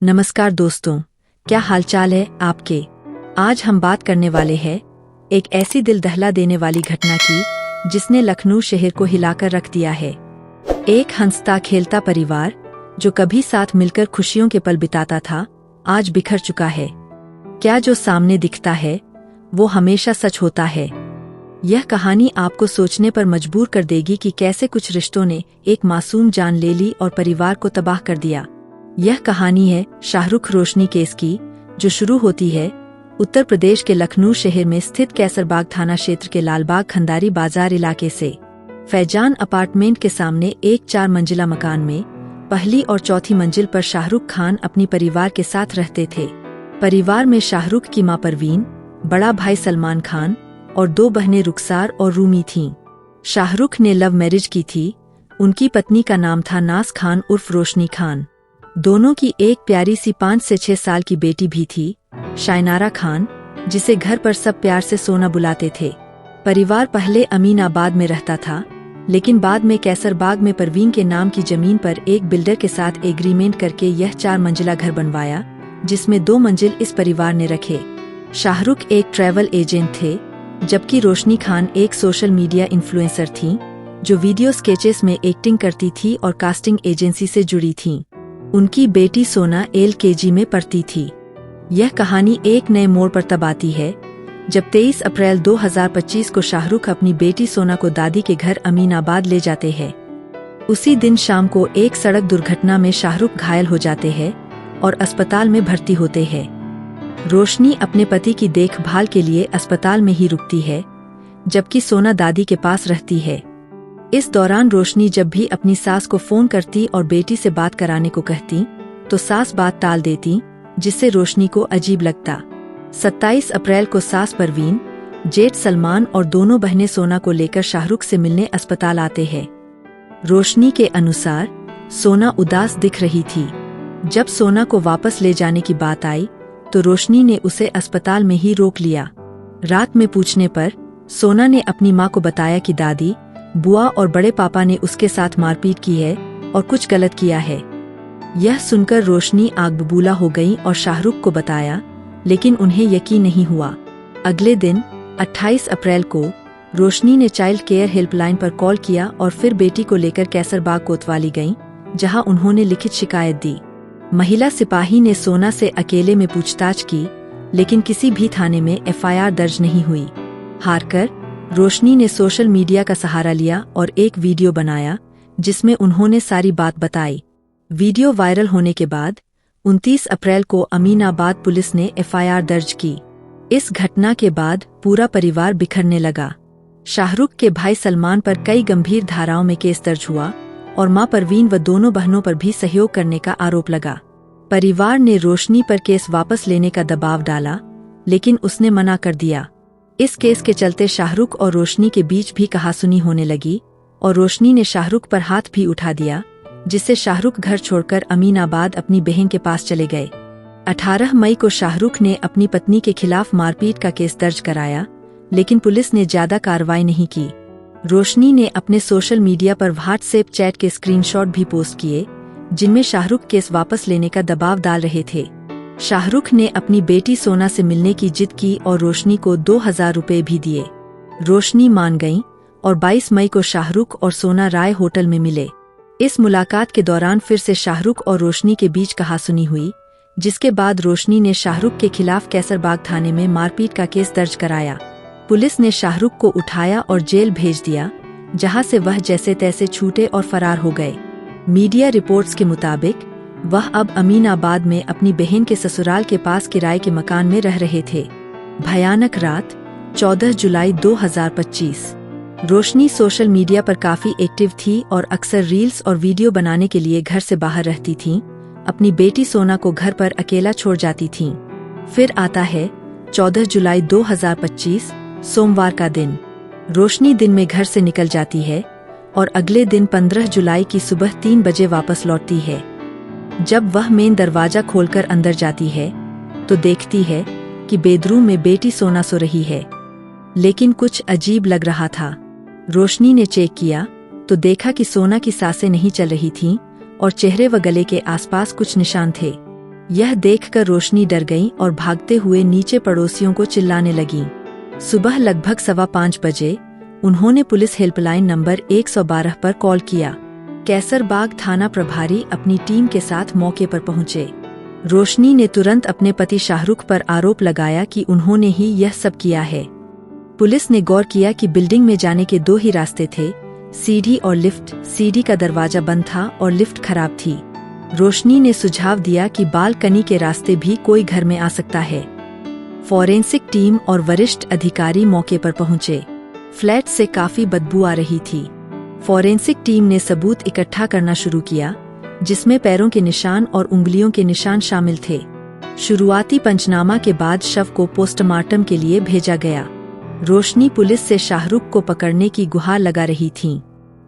नमस्कार दोस्तों, क्या हालचाल है आपके। आज हम बात करने वाले हैं एक ऐसी दिल दहला देने वाली घटना की जिसने लखनऊ शहर को हिलाकर रख दिया है। एक हंसता खेलता परिवार जो कभी साथ मिलकर खुशियों के पल बिताता था, आज बिखर चुका है। क्या जो सामने दिखता है वो हमेशा सच होता है? यह कहानी आपको सोचने पर मजबूर कर देगी कि कैसे कुछ रिश्तों ने एक मासूम जान ले ली और परिवार को तबाह कर दिया। यह कहानी है शाहरुख रोशनी केस की, जो शुरू होती है उत्तर प्रदेश के लखनऊ शहर में स्थित कैसरबाग थाना क्षेत्र के लालबाग खंदारी बाजार इलाके से। फैजान अपार्टमेंट के सामने एक 4 मंजिला मकान में पहली और चौथी मंजिल पर शाहरुख खान अपनी परिवार के साथ रहते थे। परिवार में शाहरुख की मां परवीन, बड़ा भाई सलमान खान और 2 बहनें रुखसार और रूमी थीं। शाहरुख ने लव मैरिज की थी। उनकी पत्नी का नाम था नाज खान उर्फ रोशनी खान। दोनों की एक प्यारी सी 5 से 6 साल की बेटी भी थी, शायनारा खान, जिसे घर पर सब प्यार से सोना बुलाते थे। परिवार पहले अमीनाबाद में रहता था, लेकिन बाद में कैसरबाग में परवीन के नाम की जमीन पर एक बिल्डर के साथ एग्रीमेंट करके यह 4 मंजिला घर बनवाया, जिसमें 2 मंजिल इस परिवार ने रखे। शाहरुख एक ट्रैवल एजेंट थे, जबकि रोशनी खान एक सोशल मीडिया इन्फ्लुएंसर थीं, जो वीडियो स्केचेस में एक्टिंग करती थी और कास्टिंग एजेंसी से जुड़ी थीं। उनकी बेटी सोना LKG में पढ़ती थी। यह कहानी एक नए मोड़ पर तब आती है जब 23 अप्रैल 2025 को शाहरुख अपनी बेटी सोना को दादी के घर अमीनाबाद ले जाते हैं। उसी दिन शाम को एक सड़क दुर्घटना में शाहरुख घायल हो जाते हैं और अस्पताल में भर्ती होते हैं। रोशनी अपने पति की देखभाल के लिए अस्पताल में ही रुकती है, जबकि सोना दादी के पास रहती है। इस दौरान रोशनी जब भी अपनी सास को फोन करती और बेटी से बात कराने को कहती, तो सास बात टाल देती, जिससे रोशनी को अजीब लगता। 27 अप्रैल को सास परवीन, जेठ सलमान और दोनों बहनें सोना को लेकर शाहरुख से मिलने अस्पताल आते हैं। रोशनी के अनुसार सोना उदास दिख रही थी। जब सोना को वापस ले जाने की बात आई तो रोशनी ने उसे अस्पताल में ही रोक लिया। रात में पूछने पर सोना ने अपनी मां को बताया कि दादी, बुआ और बड़े पापा ने उसके साथ मारपीट की है और कुछ गलत किया है। यह सुनकर रोशनी आग बबूला हो गई और शाहरुख को बताया, लेकिन उन्हें यकीन नहीं हुआ। अगले दिन 28 अप्रैल को रोशनी ने चाइल्ड केयर हेल्पलाइन पर कॉल किया और फिर बेटी को लेकर कैसरबाग कोतवाली गईं, जहां उन्होंने लिखित शिकायत दी। महिला सिपाही ने सोना से अकेले में पूछताछ की, लेकिन किसी भी थाने में FIR दर्ज नहीं हुई। हारकर रोशनी ने सोशल मीडिया का सहारा लिया और एक वीडियो बनाया, जिसमें उन्होंने सारी बात बताई। वीडियो वायरल होने के बाद 29 अप्रैल को अमीनाबाद पुलिस ने FIR दर्ज की। इस घटना के बाद पूरा परिवार बिखरने लगा। शाहरुख के भाई सलमान पर कई गंभीर धाराओं में केस दर्ज हुआ और मां परवीन व दोनों बहनों पर भी सहयोग करने का आरोप लगा। परिवार ने रोशनी पर केस वापस लेने का दबाव डाला, लेकिन उसने मना कर दिया। इस केस के चलते शाहरुख और रोशनी के बीच भी कहासुनी होने लगी और रोशनी ने शाहरुख पर हाथ भी उठा दिया, जिससे शाहरुख घर छोड़कर अमीनाबाद अपनी बहन के पास चले गए। 18 मई को शाहरुख ने अपनी पत्नी के खिलाफ मारपीट का केस दर्ज कराया, लेकिन पुलिस ने ज्यादा कार्रवाई नहीं की। रोशनी ने अपने सोशल मीडिया पर व्हाट्सएप चैट के स्क्रीनशॉट भी पोस्ट किए, जिनमें शाहरुख केस वापस लेने का दबाव डाल रहे थे। शाहरुख ने अपनी बेटी सोना से मिलने की जिद की और रोशनी को 2000 रुपए भी दिए। रोशनी मान गईं और 22 मई को शाहरुख और सोना राय होटल में मिले। इस मुलाकात के दौरान फिर से शाहरुख और रोशनी के बीच कहासुनी हुई, जिसके बाद रोशनी ने शाहरुख के खिलाफ कैसरबाग थाने में मारपीट का केस दर्ज कराया। पुलिस ने शाहरुख को उठाया और जेल भेज दिया, जहां से वह जैसे तैसे छूटे और फरार हो गए। मीडिया रिपोर्ट्स के मुताबिक वह अब अमीनाबाद में अपनी बहन के ससुराल के पास किराए के मकान में रह रहे थे। भयानक रात 14 जुलाई 2025। रोशनी सोशल मीडिया पर काफी एक्टिव थी और अक्सर रील्स और वीडियो बनाने के लिए घर से बाहर रहती थीं। अपनी बेटी सोना को घर पर अकेला छोड़ जाती थीं। फिर आता है 14 जुलाई 2025, सोमवार का दिन। रोशनी दिन में घर से निकल जाती है और अगले दिन 15 जुलाई की सुबह 3 बजे वापस लौटती है। जब वह मेन दरवाजा खोलकर अंदर जाती है तो देखती है कि बेडरूम में बेटी सोना सो रही है, लेकिन कुछ अजीब लग रहा था। रोशनी ने चेक किया तो देखा कि सोना की सांसें नहीं चल रही थीं और चेहरे व गले के आसपास कुछ निशान थे। यह देखकर रोशनी डर गई और भागते हुए नीचे पड़ोसियों को चिल्लाने लगी। सुबह लगभग 5:15 बजे उन्होंने पुलिस हेल्पलाइन नंबर 112 पर कॉल किया। कैसरबाग थाना प्रभारी अपनी टीम के साथ मौके पर पहुंचे। रोशनी ने तुरंत अपने पति शाहरुख पर आरोप लगाया कि उन्होंने ही यह सब किया है। पुलिस ने गौर किया कि बिल्डिंग में जाने के 2 ही रास्ते थे, सीढ़ी और लिफ्ट। सीढ़ी का दरवाजा बंद था और लिफ्ट खराब थी। रोशनी ने सुझाव दिया कि बालकनी के रास्ते भी कोई घर में आ सकता है। फॉरेंसिक टीम और वरिष्ठ अधिकारी मौके पर पहुंचे। फ्लैट से काफी बदबू आ रही थी। फॉरेंसिक टीम ने सबूत इकट्ठा करना शुरू किया, जिसमें पैरों के निशान और उंगलियों के निशान शामिल थे। शुरुआती पंचनामा के बाद शव को पोस्टमार्टम के लिए भेजा गया। रोशनी पुलिस से शाहरुख को पकड़ने की गुहार लगा रही थीं।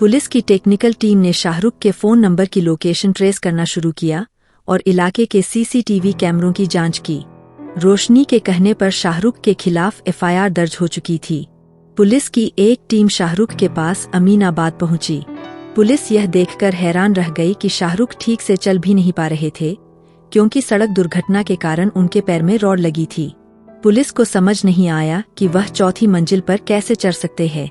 पुलिस की टेक्निकल टीम ने शाहरुख के फोन नंबर की लोकेशन ट्रेस करना शुरू किया और इलाके के सीसीटीवी कैमरों की जांच की। रोशनी के कहने पर शाहरुख के खिलाफ एफआईआर दर्ज हो चुकी थी। पुलिस की एक टीम शाहरुख के पास अमीनाबाद पहुंची। पुलिस यह देखकर हैरान रह गई कि शाहरुख ठीक से चल भी नहीं पा रहे थे, क्योंकि सड़क दुर्घटना के कारण उनके पैर में रॉड लगी थी। पुलिस को समझ नहीं आया कि वह 4थी मंजिल पर कैसे चढ़ सकते हैं।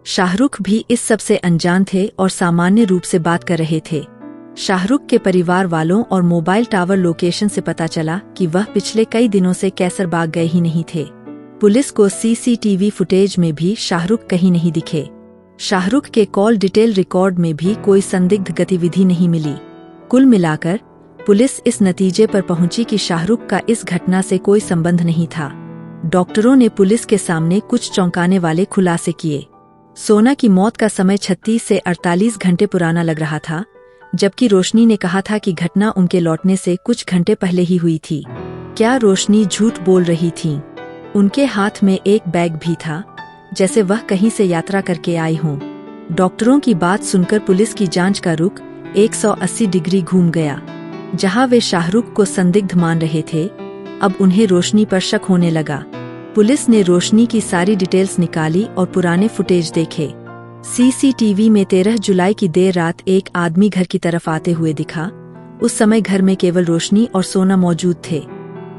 शाहरुख भी इस सब से अनजान थे और सामान्य रूप से बात कर रहे थे। शाहरुख के परिवार वालों और मोबाइल टावर लोकेशन से पता चला कि वह पिछले कई दिनों से कैसरबाग गए ही नहीं थे। पुलिस को सीसीटीवी फुटेज में भी शाहरुख कहीं नहीं दिखे। शाहरुख के कॉल डिटेल रिकॉर्ड में भी कोई संदिग्ध गतिविधि नहीं मिली। कुल मिलाकर पुलिस इस नतीजे पर पहुंची कि शाहरुख का इस घटना से कोई संबंध नहीं था। डॉक्टरों ने पुलिस के सामने कुछ चौंकाने वाले खुलासे किए। सोना की मौत का समय 36 से 48 घंटे पुराना लग रहा था, जबकि रोशनी ने कहा था कि घटना उनके लौटने से कुछ घंटे पहले ही हुई थी। क्या रोशनी झूठ बोल रही थी? उनके हाथ में एक बैग भी था, जैसे वह कहीं से यात्रा करके आई हों। डॉक्टरों की बात सुनकर पुलिस की जांच का रुख 180 डिग्री घूम गया। जहां वे शाहरुख को संदिग्ध मान रहे थे, अब उन्हें रोशनी पर शक होने लगा। पुलिस ने रोशनी की सारी डिटेल्स निकाली और पुराने फुटेज देखे। सीसीटीवी में 13 जुलाई की देर रात एक आदमी घर की तरफ आते हुए दिखा। उस समय घर में केवल रोशनी और सोना मौजूद थे।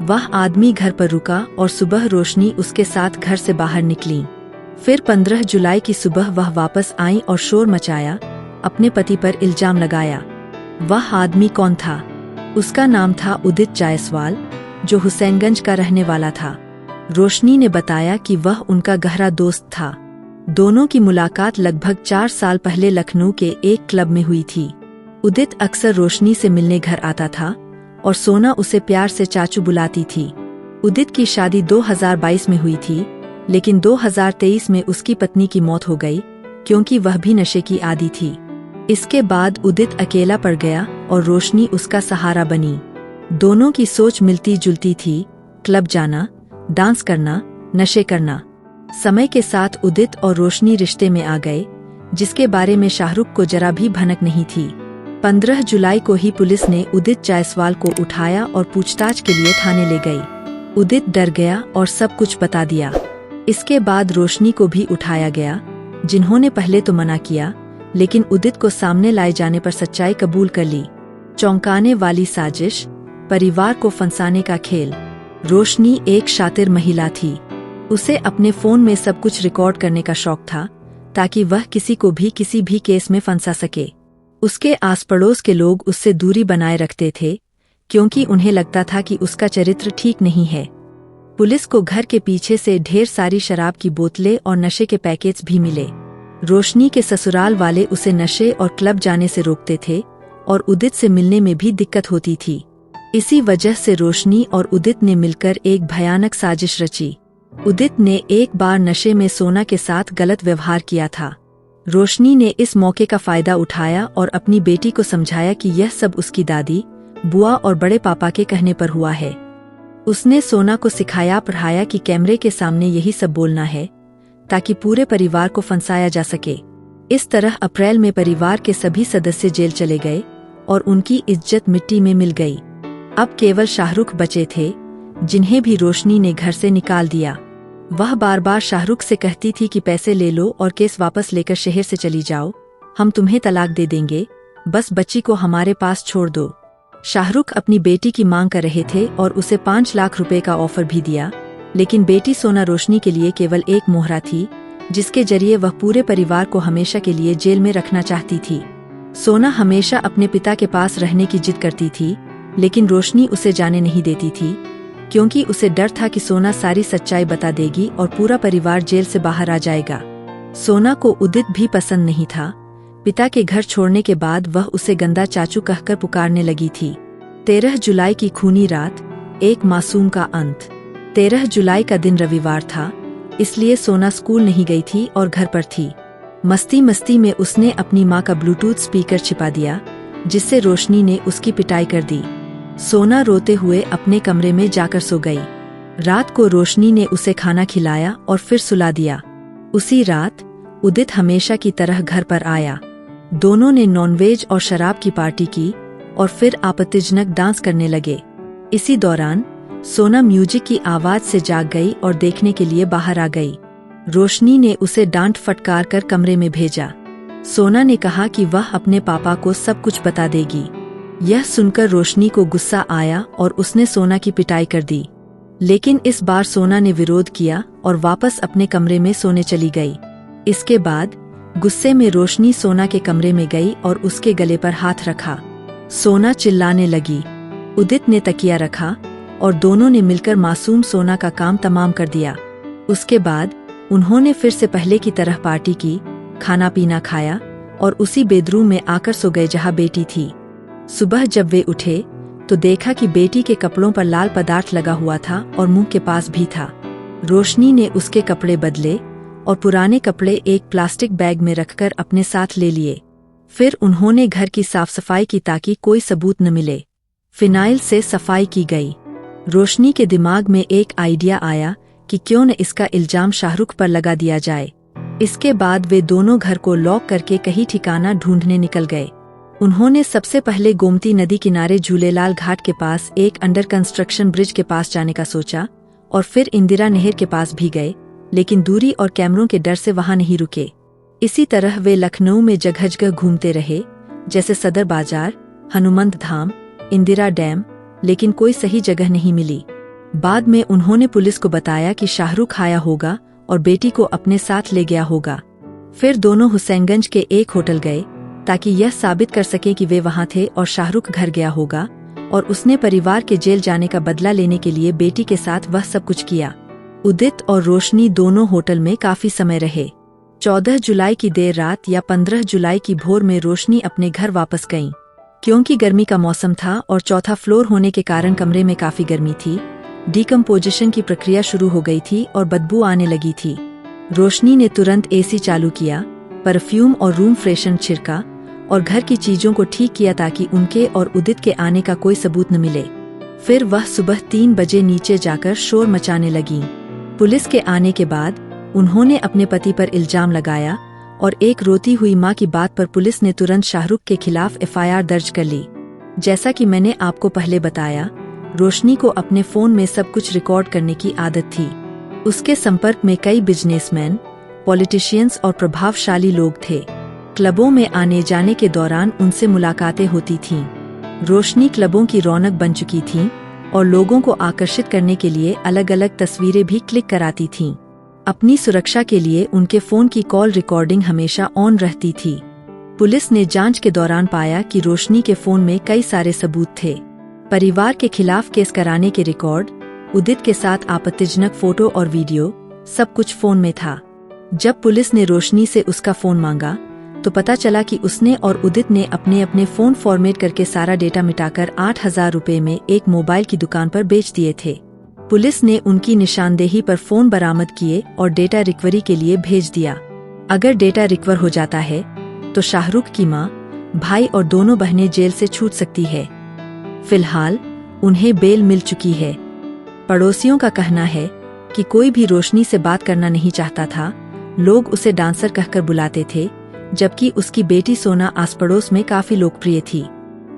वह आदमी घर पर रुका और सुबह रोशनी उसके साथ घर से बाहर निकली। फिर 15 जुलाई की सुबह वह वापस आई और शोर मचाया, अपने पति पर इल्जाम लगाया। वह आदमी कौन था? उसका नाम था उदित जायसवाल, जो हुसैनगंज का रहने वाला था। रोशनी ने बताया कि वह उनका गहरा दोस्त था। दोनों की मुलाकात लगभग 4 साल पहले लखनऊ के एक क्लब में हुई थी। उदित अक्सर रोशनी से मिलने घर आता था और सोना उसे प्यार से चाचू बुलाती थी। उदित की शादी 2022 में हुई थी, लेकिन 2023 में उसकी पत्नी की मौत हो गई, क्योंकि वह भी नशे की आदी थी। इसके बाद उदित अकेला पड़ गया और रोशनी उसका सहारा बनी। दोनों की सोच मिलती जुलती थी, क्लब जाना, डांस करना, नशे करना। समय के साथ उदित और रोशनी रिश्ते में आ गए, जिसके बारे में शाहरुख को जरा भी भनक नहीं थी। 15 जुलाई को ही पुलिस ने उदित जायसवाल को उठाया और पूछताछ के लिए थाने ले गई। उदित डर गया और सब कुछ बता दिया। इसके बाद रोशनी को भी उठाया गया, जिन्होंने पहले तो मना किया, लेकिन उदित को सामने लाए जाने पर सच्चाई कबूल कर ली। चौंकाने वाली साजिश, परिवार को फंसाने का खेल। रोशनी एक शातिर महिला थी। उसे अपने फोन में सब कुछ रिकॉर्ड करने का शौक था, ताकि वह किसी को भी किसी भी केस में फंसा सके। उसके आस पड़ोस के लोग उससे दूरी बनाए रखते थे, क्योंकि उन्हें लगता था कि उसका चरित्र ठीक नहीं है। पुलिस को घर के पीछे से ढेर सारी शराब की बोतलें और नशे के पैकेट्स भी मिले। रोशनी के ससुराल वाले उसे नशे और क्लब जाने से रोकते थे और उदित से मिलने में भी दिक्कत होती थी। इसी वजह से रोशनी और उदित ने मिलकर एक भयानक साजिश रची। उदित ने एक बार नशे में सोना के साथ गलत व्यवहार किया था। रोशनी ने इस मौके का फायदा उठाया और अपनी बेटी को समझाया कि यह सब उसकी दादी, बुआ और बड़े पापा के कहने पर हुआ है। उसने सोना को सिखाया पढ़ाया कि कैमरे के सामने यही सब बोलना है, ताकि पूरे परिवार को फंसाया जा सके। इस तरह अप्रैल में परिवार के सभी सदस्य जेल चले गए और उनकी इज्जत मिट्टी में मिल गई। अब केवल शाहरुख बचे थे, जिन्हें भी रोशनी ने घर से निकाल दिया। वह बार बार शाहरुख से कहती थी कि पैसे ले लो और केस वापस लेकर शहर से चली जाओ, हम तुम्हें तलाक दे देंगे, बस बच्ची को हमारे पास छोड़ दो। शाहरुख अपनी बेटी की मांग कर रहे थे और उसे 5 लाख रुपए का ऑफर भी दिया, लेकिन बेटी सोना रोशनी के लिए केवल एक मोहरा थी, जिसके जरिए वह पूरे परिवार को हमेशा के लिए जेल में रखना चाहती थी। सोना हमेशा अपने पिता के पास रहने की जिद करती थी, लेकिन रोशनी उसे जाने नहीं देती थी, क्योंकि उसे डर था कि सोना सारी सच्चाई बता देगी और पूरा परिवार जेल से बाहर आ जाएगा। सोना को उदित भी पसंद नहीं था। पिता के घर छोड़ने के बाद वह उसे गंदा चाचू कहकर पुकारने लगी थी। 13 जुलाई की खूनी रात, एक मासूम का अंत। 13 जुलाई का दिन रविवार था, इसलिए सोना स्कूल नहीं गई थी और घर पर थी। मस्ती मस्ती में उसने अपनी माँ का ब्लूटूथ स्पीकर छिपा दिया, जिससे रोशनी ने उसकी पिटाई कर दी। सोना रोते हुए अपने कमरे में जाकर सो गई। रात को रोशनी ने उसे खाना खिलाया और फिर सुला दिया। उसी रात उदित हमेशा की तरह घर पर आया। दोनों ने नॉनवेज और शराब की पार्टी की और फिर आपत्तिजनक डांस करने लगे। इसी दौरान सोना म्यूजिक की आवाज से जाग गई और देखने के लिए बाहर आ गई। रोशनी ने उसे डांट फटकार कर कमरे में भेजा। सोना ने कहा कि वह अपने पापा को सब कुछ बता देगी। यह सुनकर रोशनी को गुस्सा आया और उसने सोना की पिटाई कर दी, लेकिन इस बार सोना ने विरोध किया और वापस अपने कमरे में सोने चली गई। इसके बाद गुस्से में रोशनी सोना के कमरे में गई और उसके गले पर हाथ रखा। सोना चिल्लाने लगी। उदित ने तकिया रखा और दोनों ने मिलकर मासूम सोना का काम तमाम कर दिया। उसके बाद उन्होंने फिर से पहले की तरह पार्टी की, खाना पीना खाया और उसी बेडरूम में आकर सो गए जहां बेटी थी। सुबह जब वे उठे तो देखा कि बेटी के कपड़ों पर लाल पदार्थ लगा हुआ था और मुंह के पास भी था। रोशनी ने उसके कपड़े बदले और पुराने कपड़े एक प्लास्टिक बैग में रखकर अपने साथ ले लिए। फिर उन्होंने घर की साफ सफाई की ताकि कोई सबूत न मिले। फिनाइल से सफाई की गई। रोशनी के दिमाग में एक आइडिया आया कि क्यों न इसका इल्जाम शाहरुख पर लगा दिया जाए। इसके बाद वे दोनों घर को लॉक करके कहीं ठिकाना ढूंढने निकल गए। उन्होंने सबसे पहले गोमती नदी किनारे झूलेलाल घाट के पास एक अंडर कंस्ट्रक्शन ब्रिज के पास जाने का सोचा और फिर इंदिरा नहर के पास भी गए, लेकिन दूरी और कैमरों के डर से वहां नहीं रुके। इसी तरह वे लखनऊ में जगह जगह घूमते रहे, जैसे सदर बाजार, हनुमंत धाम, इंदिरा डैम, लेकिन कोई सही जगह नहीं मिली। बाद में उन्होंने पुलिस को बताया कि शाहरुख आया होगा और बेटी को अपने साथ ले गया होगा। फिर दोनों हुसैनगंज के एक होटल गए ताकि यह साबित कर सके कि वे वहां थे और शाहरुख घर गया होगा, और उसने परिवार के जेल जाने का बदला लेने के लिए बेटी के साथ वह सब कुछ किया। उदित और रोशनी दोनों होटल में काफी समय रहे। 14 जुलाई की देर रात या 15 जुलाई की भोर में रोशनी अपने घर वापस गईं। क्योंकि गर्मी का मौसम था और चौथा फ्लोर होने के कारण कमरे में काफी गर्मी थी, डिकम्पोजिशन की प्रक्रिया शुरू हो गई थी और बदबू आने लगी थी। रोशनी ने तुरंत एसी चालू किया, परफ्यूम और रूम फ्रेशन छिड़का और घर की चीजों को ठीक किया ताकि उनके और उदित के आने का कोई सबूत न मिले। फिर वह सुबह 3 बजे नीचे जाकर शोर मचाने लगी। पुलिस के आने के बाद उन्होंने अपने पति पर इल्जाम लगाया और एक रोती हुई मां की बात पर पुलिस ने तुरंत शाहरुख के खिलाफ एफआईआर दर्ज कर ली। जैसा कि मैंने आपको पहले बताया, रोशनी को अपने फोन में सब कुछ रिकॉर्ड करने की आदत थी। उसके संपर्क में कई बिजनेसमैन, पॉलिटिशियंस और प्रभावशाली लोग थे। क्लबों में आने जाने के दौरान उनसे मुलाकातें होती थीं। रोशनी क्लबों की रौनक बन चुकी थी और लोगों को आकर्षित करने के लिए अलग अलग तस्वीरें भी क्लिक कराती थीं। अपनी सुरक्षा के लिए उनके फोन की कॉल रिकॉर्डिंग हमेशा ऑन रहती थी। पुलिस ने जांच के दौरान पाया कि रोशनी के फोन में कई सारे सबूत थे। परिवार के खिलाफ केस कराने के रिकॉर्ड, उदित के साथ आपत्तिजनक फोटो और वीडियो, सब कुछ फोन में था। जब पुलिस ने रोशनी से उसका फोन मांगा तो पता चला कि उसने और उदित ने अपने अपने फोन फॉर्मेट करके सारा डेटा मिटाकर 8,000 रुपए में एक मोबाइल की दुकान पर बेच दिए थे। पुलिस ने उनकी निशानदेही पर फोन बरामद किए और डेटा रिकवरी के लिए भेज दिया। अगर डेटा रिकवर हो जाता है तो शाहरुख की मां, भाई और दोनों बहनें जेल से छूट सकती है। फिलहाल उन्हें बेल मिल चुकी है। पड़ोसियों का कहना है कि कोई भी रोशनी से बात करना नहीं चाहता था। लोग उसे डांसर कहकर बुलाते थे, जबकि उसकी बेटी सोना आस पड़ोस में काफी लोकप्रिय थी।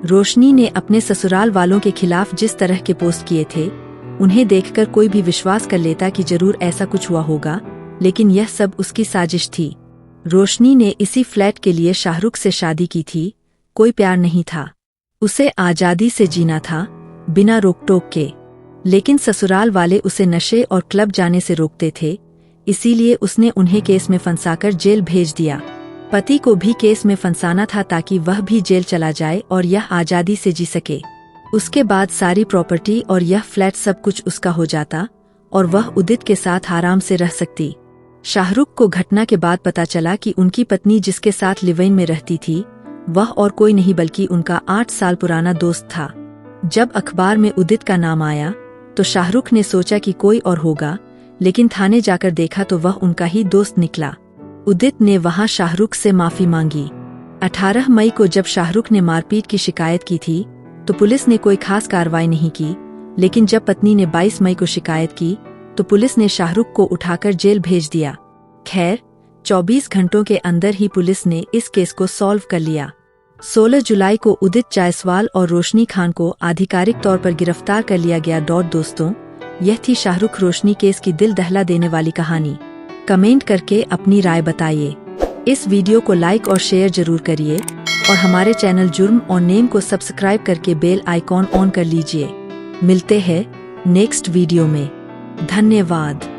रोशनी ने अपने ससुराल वालों के खिलाफ जिस तरह के पोस्ट किए थे, उन्हें देखकर कोई भी विश्वास कर लेता कि जरूर ऐसा कुछ हुआ होगा, लेकिन यह सब उसकी साजिश थी। रोशनी ने इसी फ्लैट के लिए शाहरुख से शादी की थी, कोई प्यार नहीं था। उसे आजादी से जीना था, बिना रोक टोक के। लेकिन ससुराल वाले उसे नशे और क्लब जाने से रोकते थे, इसीलिए उसने उन्हें केस में फंसाकर जेल भेज दिया। पति को भी केस में फंसाना था ताकि वह भी जेल चला जाए और यह आजादी से जी सके। उसके बाद सारी प्रॉपर्टी और यह फ्लैट सब कुछ उसका हो जाता और वह उदित के साथ आराम से रह सकती। शाहरुख को घटना के बाद पता चला कि उनकी पत्नी जिसके साथ लिव-इन में रहती थी वह और कोई नहीं बल्कि उनका 8 साल पुराना दोस्त था। जब अखबार में उदित का नाम आया तो शाहरुख ने सोचा कि कोई और होगा, लेकिन थाने जाकर देखा तो वह उनका ही दोस्त निकला। उदित ने वहां शाहरुख से माफी मांगी। 18 मई को जब शाहरुख ने मारपीट की शिकायत की थी तो पुलिस ने कोई खास कार्रवाई नहीं की, लेकिन जब पत्नी ने 22 मई को शिकायत की तो पुलिस ने शाहरुख को उठाकर जेल भेज दिया। खैर, 24 घंटों के अंदर ही पुलिस ने इस केस को सॉल्व कर लिया। 16 जुलाई को उदित जायसवाल और रोशनी खान को आधिकारिक तौर पर गिरफ्तार कर लिया गया। दोस्तों, यह थी शाहरुख रोशनी केस की दिल दहला देने वाली कहानी। कमेंट करके अपनी राय बताइए। इस वीडियो को लाइक और शेयर जरूर करिए और हमारे चैनल जुर्म और नेम को सब्सक्राइब करके बेल आइकॉन ऑन कर लीजिए। मिलते हैं नेक्स्ट वीडियो में। धन्यवाद।